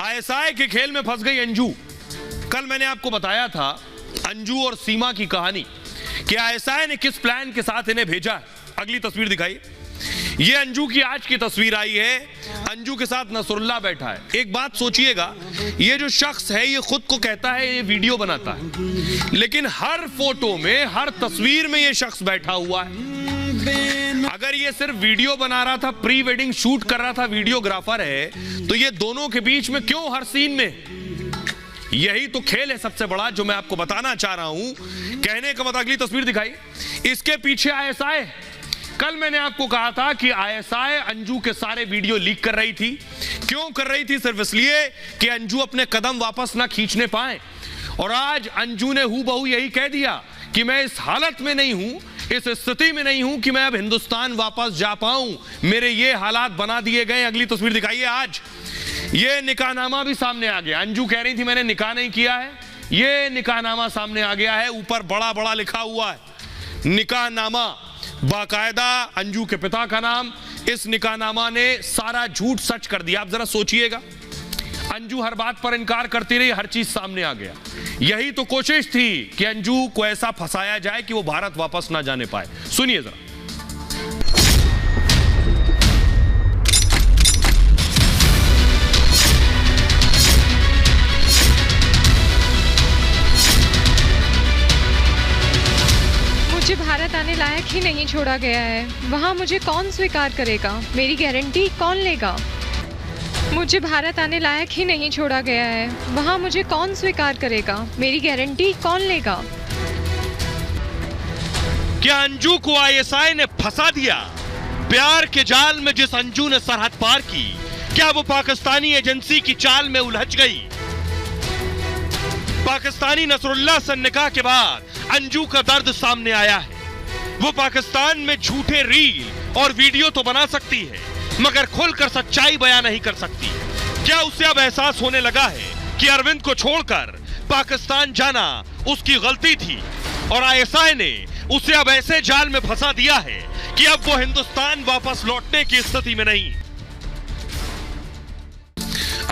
ISI के खेल में फंस गई अंजू। कल मैंने आपको बताया था अंजू और सीमा की कहानी कि आईएसआई ने किस प्लान के साथ इन्हें भेजा है। अगली तस्वीर दिखाइए। ये अंजू की आज की तस्वीर आई है। अंजू के साथ नसरुल्लाह बैठा है। एक बात सोचिएगा, ये जो शख्स है ये खुद को कहता है ये वीडियो बनाता है, लेकिन हर फोटो में, हर तस्वीर में ये शख्स बैठा हुआ है। अगर ये सिर्फ वीडियो बना रहा था, प्री वेडिंग शूट कर रहा था, वीडियोग्राफर है, तो ये दोनों के बीच में क्यों हर सीन में? यही तो खेल है सबसे बड़ा जो मैं आपको बताना चाह रहा हूं। कहने का मतलब, अगली तस्वीर दिखाई। इसके पीछे आईएसआई। कल मैंने आपको कहा था कि आईएसआई अंजू के सारे वीडियो लीक कर रही थी। क्यों कर रही थी? सिर्फ इसलिए कि अंजू अपने कदम वापस ना खींचने पाए। और आज अंजू ने हूबहू यही कह दिया कि मैं इस हालत में नहीं हूं, इस स्थिति में नहीं हूं कि मैं अब हिंदुस्तान वापस जा पाऊं। मेरे ये हालात बना दिए गए। अगली तस्वीर दिखाइए। आज ये निकाहनामा भी सामने आ गया। अंजू कह रही थी मैंने निकाह नहीं किया है, ये निकाहनामा सामने आ गया है। ऊपर बड़ा बड़ा लिखा हुआ है निकाहनामा, बाकायदा अंजू के पिता का नाम। इस निकाहनामा ने सारा झूठ सच कर दिया। आप जरा सोचिएगा, अंजू हर बात पर इनकार करती रही, हर चीज सामने आ गया। यही तो कोशिश थी कि अंजू को ऐसा फंसाया जाए कि वो भारत वापस ना जाने पाए। सुनिए जरा। मुझे भारत आने लायक ही नहीं छोड़ा गया है। वहाँ मुझे कौन स्वीकार करेगा? मेरी गारंटी कौन लेगा? मुझे भारत आने लायक ही नहीं छोड़ा गया है। वहाँ मुझे कौन स्वीकार करेगा? मेरी गारंटी कौन लेगा? क्या अंजू को आईएसआई ने फंसा दिया? प्यार के जाल में जिस अंजू ने सरहद पार की, क्या वो पाकिस्तानी एजेंसी की चाल में उलझ गई? पाकिस्तानी नसरुल्लाह से निकाह के बाद अंजू का दर्द सामने आया है। वो पाकिस्तान में झूठे रील और वीडियो तो बना सकती है, मगर खुलकर सच्चाई बयां नहीं कर सकती। क्या उसे अब एहसास होने लगा है कि अरविंद को छोड़कर पाकिस्तान जाना उसकी गलती थी और आईएसआई ने उसे अब ऐसे जाल में फंसा दिया है कि अब वो हिंदुस्तान वापस लौटने की स्थिति में नहीं।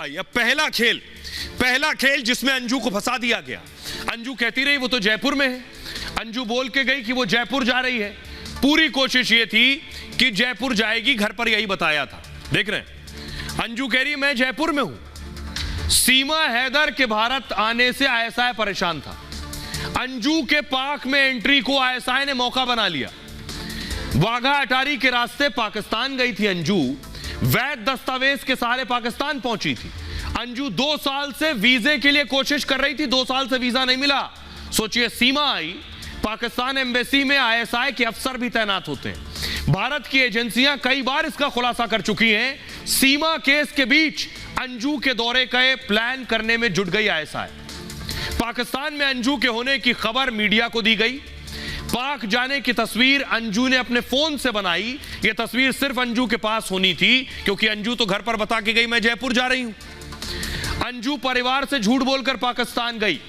आइए, पहला खेल जिसमें अंजू को फंसा दिया गया। अंजू कहती रही वो तो जयपुर में है। अंजू बोल के गई कि वो जयपुर जा रही है। पूरी कोशिश ये थी कि जयपुर जाएगी, घर पर यही बताया था। देख रहे हैं, अंजू कह रही है मैं जयपुर में हूं। सीमा हैदर के भारत आने से आईएसआई परेशान था। अंजू के पाक में एंट्री को आईएसआई ने मौका बना लिया। वाघा अटारी के रास्ते पाकिस्तान गई थी अंजू। वैध दस्तावेज के सहारे पाकिस्तान पहुंची थी। अंजू 2 साल से वीजे के लिए कोशिश कर रही थी, 2 साल से वीजा नहीं मिला। सोचिए, सीमा आई, पाकिस्तान एम्बेसी में आईएसआई के अफसर भी तैनात होते हैं। भारत की एजेंसियां कई बार इसका खुलासा कर चुकी हैं। सीमा केस के बीच अंजू के दौरे का प्लान करने में जुट गई आईएसआई। पाकिस्तान में अंजू के होने की खबर मीडिया को दी गई। पाक जाने की तस्वीर अंजू ने अपने फोन से बनाई। यह तस्वीर सिर्फ अंजू के पास होनी थी, क्योंकि अंजू तो घर पर बता के गई मैं जयपुर जा रही हूं। अंजू परिवार से झूठ बोलकर पाकिस्तान गई।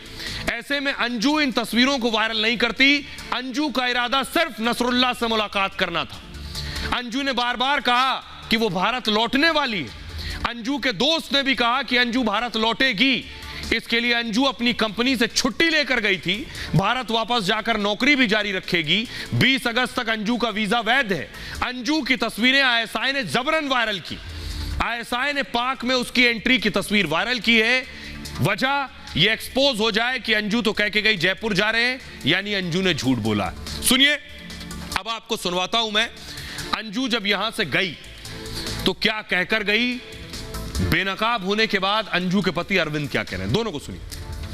ऐसे में अंजू इन तस्वीरों को वायरल नहीं करती। अंजू का इरादा सिर्फ नसरुल्लाह से मुलाकात करना था। अंजू ने बार बार कहा कि वो भारत लौटने वाली है। अंजू के दोस्त ने भी कहा कि अंजू भारत लौटेगी। इसके लिए अंजू अपनी कंपनी से छुट्टी लेकर गई थी। भारत वापस जाकर नौकरी भी जारी रखेगी। 20 अगस्त तक अंजू का वीजा वैध है। अंजू की तस्वीरें आईएसआई ने जबरन वायरल की। आईएसआई ने पाक में उसकी एंट्री की तस्वीर वायरल की है। वजह ये एक्सपोज हो जाए कि अंजू तो कह के गई जयपुर जा रहे हैं, यानी अंजू ने झूठ बोला। सुनिए, अब आपको सुनवाता हूं मैं। अंजू जब यहां से गई तो क्या कहकर गई, बेनकाब होने के बाद अंजू के पति अरविंद क्या कह रहे हैं, दोनों को सुनिए।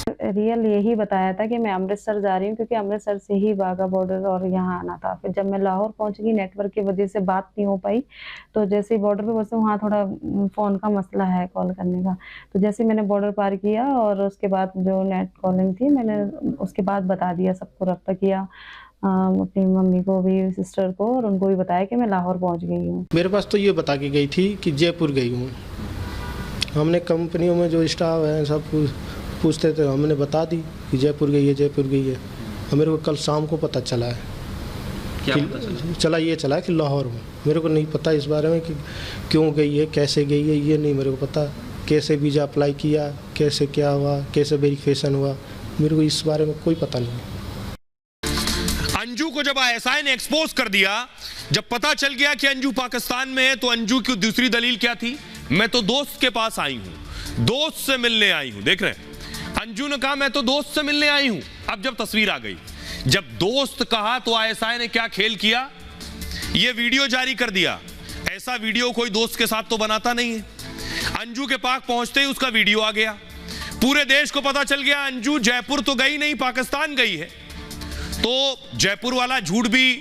रियल यही बताया था कि मैं अमृतसर जा रही हूँ, क्योंकि अमृतसर से ही वाघा बॉर्डर और यहाँ आना था। फिर जब मैं लाहौर पहुँच गई, नेटवर्क की वजह से बात नहीं हो पाई। तो जैसे ही बॉर्डर पे पहुंचे, वहाँ थोड़ा फ़ोन का मसला है कॉल करने का। तो जैसे मैंने बॉर्डर पार किया और उसके बाद जो नेट कॉलिंग थी, मैंने उसके बाद बता दिया, सबको रब्ता किया, अपनी मम्मी को भी, सिस्टर को, और उनको भी बताया कि मैं लाहौर पहुँच गई हूँ। मेरे पास तो ये बता के गई थी कि जयपुर गई हूँ। हमने कंपनियों में जो स्टाफ है सब पूछते थे, हमने बता दी कि जयपुर गई है, जयपुर गई है। और मेरे को कल शाम को पता चला है। क्या पता चला कि लाहौर हूँ। मेरे को नहीं पता इस बारे में कि क्यों गई है, कैसे गई है, ये नहीं मेरे को पता। कैसे वीज़ा अप्लाई किया, कैसे क्या हुआ, कैसे वेरिफिकेशन हुआ, मेरे को इस बारे में कोई पता नहीं। अंजू को जब आईएसआई ने एक्सपोज कर दिया, जब पता चल गया कि अंजू पाकिस्तान में है, तो अंजू की दूसरी दलील क्या थी? मैं तो दोस्त के पास आई हूं, दोस्त से मिलने आई हूं। देख रहे हैं, अंजू ने कहा मैं तो दोस्त से मिलने आई हूं। अब जब तस्वीर आ गई, जब दोस्त कहा, तो आईएसआई ने क्या खेल किया? यह वीडियो जारी कर दिया। ऐसा वीडियो कोई दोस्त के साथ तो बनाता नहीं है। अंजू के पास पहुंचते ही उसका वीडियो आ गया, पूरे देश को पता चल गया अंजू जयपुर तो गई नहीं, पाकिस्तान गई है। तो जयपुर वाला झूठ भी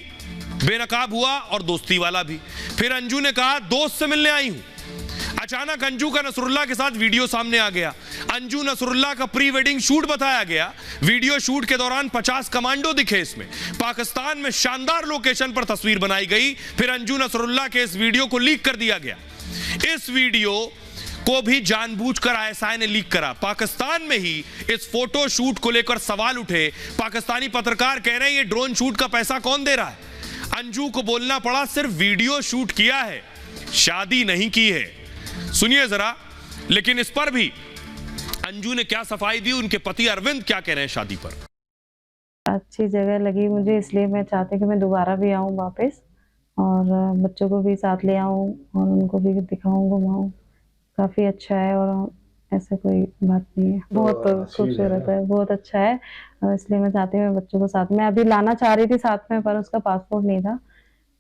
बेनकाब हुआ और दोस्ती वाला भी। फिर अंजू ने कहा दोस्त से मिलने आई हूं। अचानक अंजू का नसरुल्लाह के साथ वीडियो सामने आ गया। अंजू नसरुल्लाह का प्री वेडिंग शूट बताया गया। वीडियो शूट के दौरान 50 कमांडो दिखे इसमें। पाकिस्तान में शानदार लोकेशन पर तस्वीर बनाई गई। फिर अंजू नसरुल्लाह के इस वीडियो को लीक कर दिया गया। इस वीडियो को भी जानबूझकर आईएसआई ने लीक करा। पाकिस्तान में ही इस फोटो शूट को लेकर सवाल उठे। पाकिस्तानी पत्रकार कह रहे हैं ये ड्रोन शूट का पैसा कौन दे रहा है? अंजू को बोलना पड़ा सिर्फ वीडियो शूट किया है, शादी नहीं की है। सुनिए जरा, लेकिन इस पर भी अंजू ने क्या सफाई दी, उनके पति अरविंद क्या कह रहे हैं शादी पर। अच्छी जगह लगी मुझे, इसलिए मैं चाहती कि मैं दोबारा भी आऊँ वापस और बच्चों को भी साथ ले आऊँ और उनको भी दिखाऊँ, घुमाऊँ। काफ़ी अच्छा है और ऐसा कोई बात नहीं है, बहुत खूबसूरत है, बहुत अच्छा है। इसलिए मैं चाहती हूँ बच्चों को साथ में, अभी लाना चाह रही थी साथ में, पर उसका पासपोर्ट नहीं था,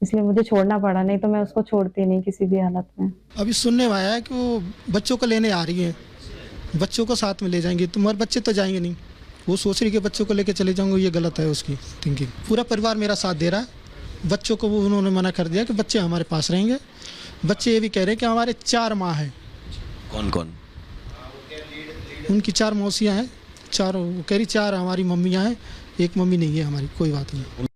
इसलिए मुझे छोड़ना पड़ा, नहीं तो मैं उसको छोड़ती नहीं किसी भी हालत में। अभी सुनने में आया है कि वो बच्चों को लेने आ रही है, बच्चों को साथ में ले जाएंगे, तुम्हारे बच्चे तो जाएंगे नहीं। वो सोच रही कि बच्चों को लेकर चले जाऊँगा, ये गलत है उसकी थिंकिंग। पूरा परिवार मेरा साथ दे रहा है। बच्चों को वो उन्होंने मना कर दिया कि बच्चे हमारे पास रहेंगे। बच्चे ये भी कह रहे हैं कि हमारे 4 माँ हैं। कौन कौन? उनकी 4 मौसियाँ हैं, 4 कह रही 4 हमारी मम्मियाँ हैं, एक मम्मी नहीं है हमारी, कोई बात नहीं।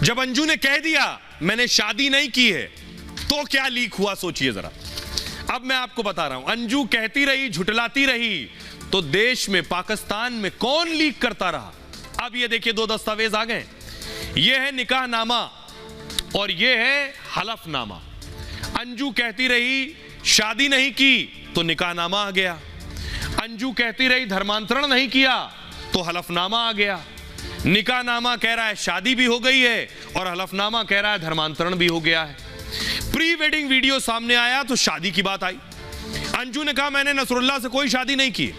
जब अंजू ने कह दिया मैंने शादी नहीं की है, तो क्या लीक हुआ सोचिए जरा। अब मैं आपको बता रहा हूं, अंजू कहती रही, झुठलाती रही, तो देश में, पाकिस्तान में कौन लीक करता रहा? अब ये देखिए 2 दस्तावेज आ गए। ये है निकाहनामा और ये है हलफनामा। अंजू कहती रही शादी नहीं की, तो निकाहनामा आ गया। अंजू कहती रही धर्मांतरण नहीं किया, तो हलफनामा आ गया। निकाहनामा कह रहा है शादी भी हो गई है और हलफनामा कह रहा है धर्मांतरण भी हो गया है। प्री वेडिंग वीडियो सामने आया तो शादी की बात आई। अंजू ने कहा मैंने नसरुल्लाह से कोई शादी नहीं की।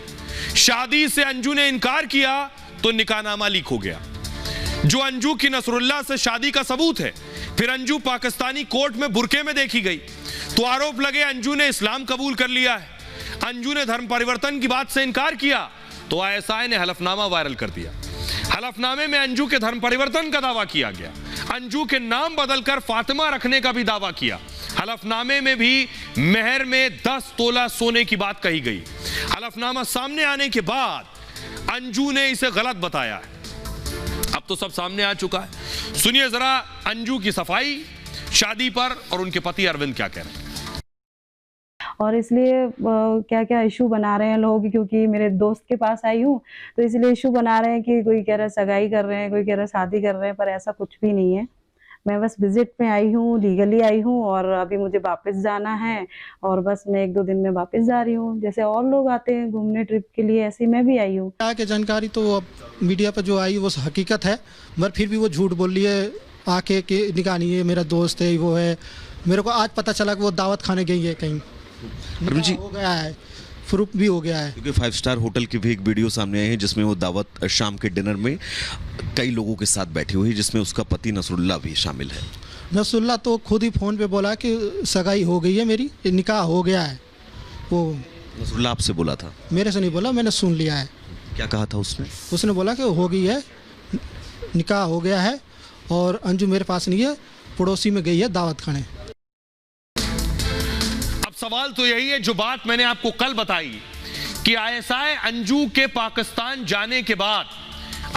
शादी से अंजू ने इनकार किया तो निकाहनामा लीक हो गया, जो अंजू की नसरुल्लाह से शादी का सबूत है। फिर अंजू पाकिस्तानी कोर्ट में बुरके में देखी गई तो आरोप लगे अंजू ने इस्लाम कबूल कर लिया है। अंजू ने धर्म परिवर्तन की बात से इनकार किया तो आईएसआई ने हलफनामा वायरल कर दिया। हलफनामे में अंजू के धर्म परिवर्तन का दावा किया गया। अंजू के नाम बदलकर फातिमा रखने का भी दावा किया। हलफनामे में भी मेहर में 10 तोला सोने की बात कही गई। हलफनामा सामने आने के बाद अंजू ने इसे गलत बताया है। अब तो सब सामने आ चुका है। सुनिए जरा अंजू की सफाई शादी पर और उनके पति अरविंद क्या कह रहे हैं। और इसलिए क्या क्या इशू बना रहे हैं लोग, क्योंकि मेरे दोस्त के पास आई हूँ तो इसलिए इशू बना रहे हैं कि कोई कह रहा है सगाई कर रहे हैं, कोई कह रहा है शादी कर रहे हैं, पर ऐसा कुछ भी नहीं है। मैं बस विजिट में आई हूँ, लीगली आई हूँ और अभी मुझे वापस जाना है और बस मैं 1-2 दिन में वापस जा रही हूँ। जैसे और लोग आते हैं घूमने ट्रिप के लिए, ऐसे मैं भी आई हूँ। क्या कि जानकारी तो अब मीडिया पर जो आई वो हकीकत है, मगर फिर भी वो झूठ बोल रही है आके कि निकाह नहीं है, मेरा दोस्त है, वो है। मेरे को आज पता चला कि वो दावत खाने गई है कहीं, जी हो गया है, प्रूफ भी हो गया है। क्योंकि 5 स्टार होटल की भी एक वीडियो सामने आई है जिसमें वो दावत शाम के डिनर में कई लोगों के साथ बैठी हुई है, जिसमें उसका पति नसरुल्लाह भी शामिल है। नसरुल्लाह तो खुद ही फ़ोन पे बोला कि सगाई हो गई है, मेरी निकाह हो गया है। वो नसरुल्लाह आपसे बोला था? मेरे से नहीं बोला, मैंने सुन लिया है। क्या कहा था उसने? उसने बोला कि हो गई है, निकाह हो गया है और अंजू मेरे पास नहीं है, पड़ोसी में गई है दावत खाने। सवाल तो यही है जो बात मैंने आपको कल बताई कि आईएसआई अंजू के पाकिस्तान जाने के बाद,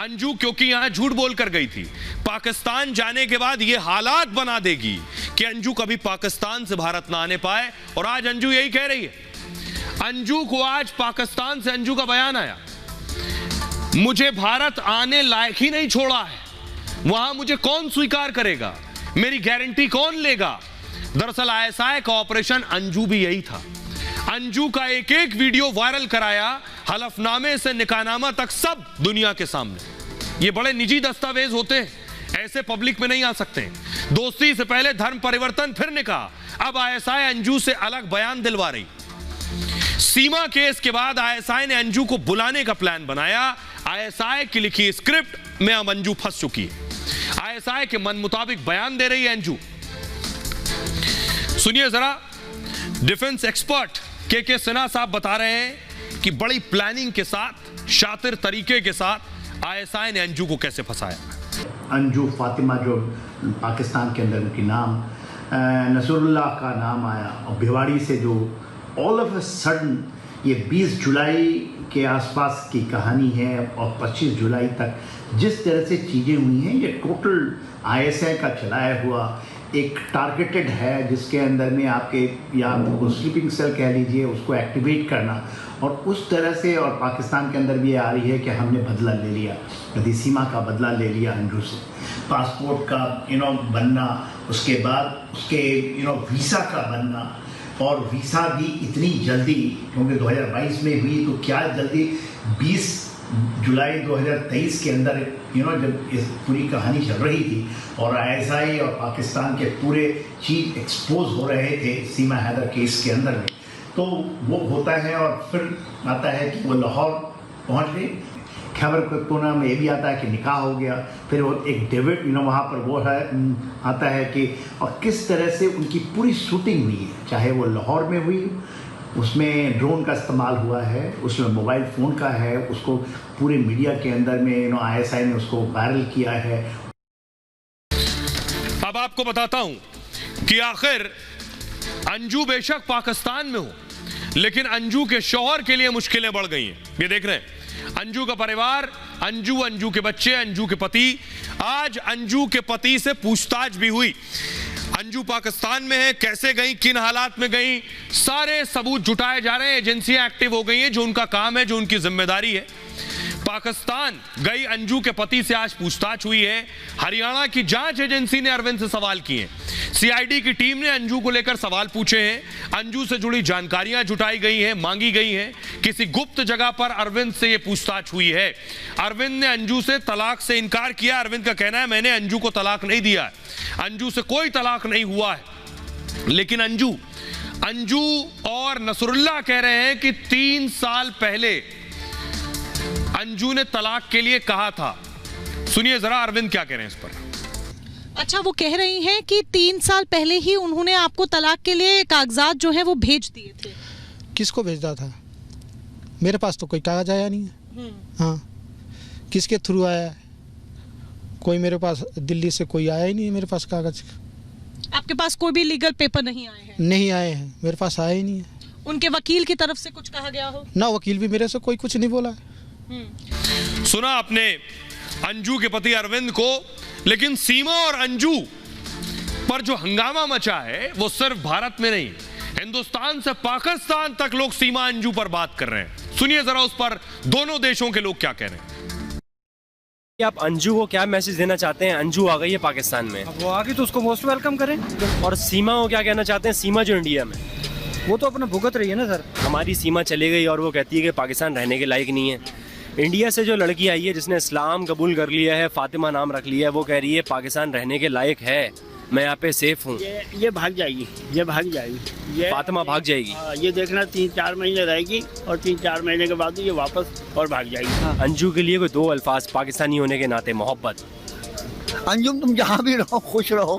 अंजू क्योंकि यहां झूठ बोलकर गई थी, पाकिस्तान जाने के बाद यह हालात बना देगी कि अंजू कभी पाकिस्तान से भारत ना आने पाए। और आज अंजू यही कह रही है। अंजू को आज पाकिस्तान से अंजू का बयान आया, मुझे भारत आने लायक ही नहीं छोड़ा है, वहां मुझे कौन स्वीकार करेगा, मेरी गारंटी कौन लेगा। दरअसल आईएसआई का ऑपरेशन अंजू भी यही था। अंजू का एक एक वीडियो वायरल कराया, हलफनामे से निकाहनामा तक सब दुनिया के सामने। ये बड़े निजी दस्तावेज होते हैं, ऐसे पब्लिक में नहीं आ सकते। दोस्ती से पहले धर्म परिवर्तन, फिर निकाह। अब आईएसआई अंजू से अलग बयान दिलवा रही। सीमा केस के बाद आईएसआई ने अंजू को बुलाने का प्लान बनाया। आईएसआई की लिखी स्क्रिप्ट में अब अंजू फंस चुकी है। आईएसआई के मन मुताबिक बयान दे रही है अंजू। सुनिए जरा, डिफेंस एक्सपर्ट के सिन्हा साहब बता रहे हैं कि बड़ी प्लानिंग के साथ, शातिर तरीके के साथ आईएसआई ने अंजू को कैसे फंसाया। अंजू फातिमा जो पाकिस्तान के अंदर उनकी नाम, नसरुल्लाह का नाम आया, और भिवाड़ी से जो ऑल ऑफ अ सडन ये 20 जुलाई के आसपास की कहानी है और 25 जुलाई तक जिस तरह से चीज़ें हुई हैं, ये टोटल आईएसआई का चलाया हुआ एक टारगेटेड है, जिसके अंदर में आपके या स्लीपिंग सेल कह लीजिए, उसको एक्टिवेट करना, और उस तरह से, और पाकिस्तान के अंदर भी ये आ रही है कि हमने बदला ले लिया, यदि सीमा का बदला ले लिया अंजू से, पासपोर्ट का बनना, उसके बाद उसके वीज़ा का बनना, और वीज़ा भी इतनी जल्दी, क्योंकि 2022 में हुई तो क्या जल्दी 20 जुलाई 2023 के अंदर जब इस पूरी कहानी चल रही थी और आईएसआई और पाकिस्तान के पूरे चीज एक्सपोज हो रहे थे सीमा हैदर केस के अंदर में, तो वो होता है और फिर आता है कि वो लाहौर पहुंच गए। खैबर पख्तूनख्वा में ये भी आता है कि निकाह हो गया, फिर वो एक डेविड वहाँ पर वो है आता है कि, और किस तरह से उनकी पूरी शूटिंग हुई है, चाहे वो लाहौर में हुई, उसमें ड्रोन का इस्तेमाल हुआ है, उसमें मोबाइल फ़ोन का है, उसको पूरे मीडिया के अंदर में आईएसआई ने उसको वायरल किया है। अब आपको बताता हूं कि आखिर अंजू बेशक पाकिस्तान में हो, लेकिन अंजू के शौहर के लिए मुश्किलें बढ़ गई हैं। ये देख रहे हैं अंजू का परिवार, अंजू के बच्चे, अंजू के पति। आज अंजू के पति से पूछताछ भी हुई। अंजू पाकिस्तान में है, कैसे गई, किन हालात में गई, सारे सबूत जुटाए जा रहे हैं। एजेंसियां एक्टिव हो गई हैं, जो उनका काम है, जो उनकी जिम्मेदारी है। पाकिस्तान गई अंजू के पति से आज पूछताछ हुई है। हरियाणा की जांच एजेंसी ने अरविंद से सवाल किए हैं। सीआईडी की टीम ने अंजू को लेकर सवाल पूछे हैं। अंजू से जुड़ी जानकारियां जुटाई गई हैं, मांगी गई हैं। किसी गुप्त जगह पर अरविंद से यह पूछताछ हुई है। अरविंद ने अंजू से तलाक से इनकार किया। अरविंद का कहना है, मैंने अंजू को तलाक नहीं दिया है, अंजू से कोई तलाक नहीं हुआ है। लेकिन अंजू और नसरुल्लाह कह रहे हैं कि 3 साल पहले अंजू ने तलाक के लिए कहा था। सुनिए जरा अरविंद क्या कह रहे हैं इस पर। अच्छा, वो कह रही हैं कि 3 साल पहले ही उन्होंने आपको तलाक के लिए कागजात जो है वो भेज दिए थे। किसको भेजा था? मेरे पास तो कोई कागज आया नहीं है। हाँ, किसके थ्रू आया है? कोई मेरे पास दिल्ली से कोई आया ही नहीं है मेरे पास कागज। आपके पास कोई भी लीगल पेपर नहीं आए हैं? नहीं आए हैं, मेरे पास आए ही नहीं है। उनके वकील की तरफ से कुछ कहा गया हो? ना, वकील भी मेरे से कोई कुछ नहीं बोला। सुना आपने अंजू के पति अरविंद को, लेकिन सीमा और अंजू पर जो हंगामा मचा है वो सिर्फ भारत में नहीं, हिंदुस्तान से पाकिस्तान तक लोग सीमा अंजू पर बात कर रहे हैं। सुनिए जरा उस पर दोनों देशों के लोग क्या कह रहे हैं। आप अंजू को क्या मैसेज देना चाहते हैं? अंजू आ गई है पाकिस्तान में, वो आ गई तो उसको मोस्ट वेलकम करें। और सीमा को क्या कहना चाहते हैं? सीमा जो इंडिया में, वो तो अपना भुगत रही है ना सर। हमारी सीमा चली गई और वो कहती है कि पाकिस्तान रहने के लायक नहीं है। इंडिया से जो लड़की आई है जिसने इस्लाम कबूल कर लिया है, फातिमा नाम रख लिया है, वो कह रही है पाकिस्तान रहने के लायक है, मैं यहाँ पे सेफ हूँ। ये भाग जाएगी, ये भाग जाएगी, ये फातिमा भाग जाएगी। ये देखना 3-4 महीने रहेगी और 3-4 महीने के बाद ये वापस और भाग जाएगी। अंजू के लिए कोई 2 अल्फाज पाकिस्तानी होने के नाते, मोहब्बत। अंजुम, तुम जहाँ भी रहो खुश रहो।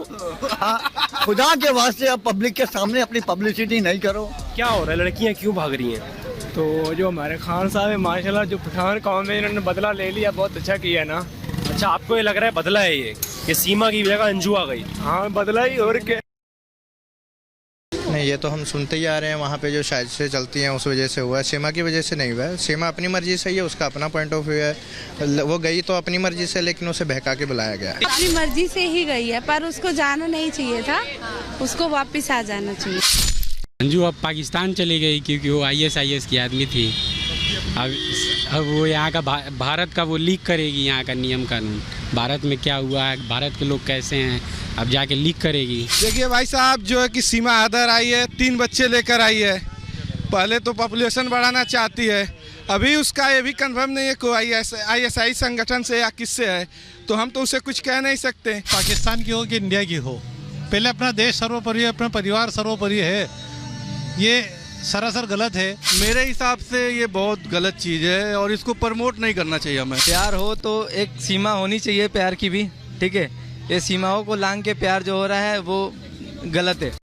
खुदा के वास्ते अब पब्लिक के सामने अपनी पब्लिसिटी नहीं करो। क्या हो रहा है, लड़कियाँ क्यों भाग रही हैं? तो जो हमारे खान साहब है माशाल्लाह, जो पठान कौम में इन्होंने बदला ले लिया, बहुत अच्छा किया ना। अच्छा, आपको ये लग रहा है बदला है ये, कि सीमा की जगह अंजू आ गई? हाँ, बदला ही। और क्या नहीं, ये तो हम सुनते ही आ रहे हैं, वहाँ पे जो साजिशें चलती हैं उस वजह से हुआ है, सीमा की वजह से नहीं हुआ है। सीमा अपनी मर्जी से ही है, उसका अपना पॉइंट ऑफ व्यू है। वो गई तो अपनी मर्जी से, लेकिन उसे बहका के बुलाया गया। अपनी मर्जी से ही गई है, पर उसको जाना नहीं चाहिए था, उसको वापस आ जाना चाहिए। अंजू अब पाकिस्तान चली गई क्योंकि वो ISIS की आदमी थी। अब वो यहाँ का भारत का वो लीक करेगी, यहाँ का नियम कानून, भारत में क्या हुआ है, भारत के लोग कैसे हैं, अब जाके लीक करेगी। देखिए भाई साहब, जो है कि सीमा हैदर आई है, 3 बच्चे लेकर आई है, पहले तो पॉपुलेशन बढ़ाना चाहती है, अभी उसका ये भी कंफर्म नहीं है कोई ISI संगठन से या किससे है, तो हम तो उसे कुछ कह नहीं सकते। पाकिस्तान की हो कि इंडिया की हो, पहले अपना देश सर्वोपरि है, अपना परिवार सर्वोपरि है, ये सरासर गलत है। मेरे हिसाब से ये बहुत गलत चीज़ है और इसको प्रमोट नहीं करना चाहिए हमें। प्यार हो तो एक सीमा होनी चाहिए प्यार की भी, ठीक है। ये सीमाओं को लांघ के प्यार जो हो रहा है वो गलत है।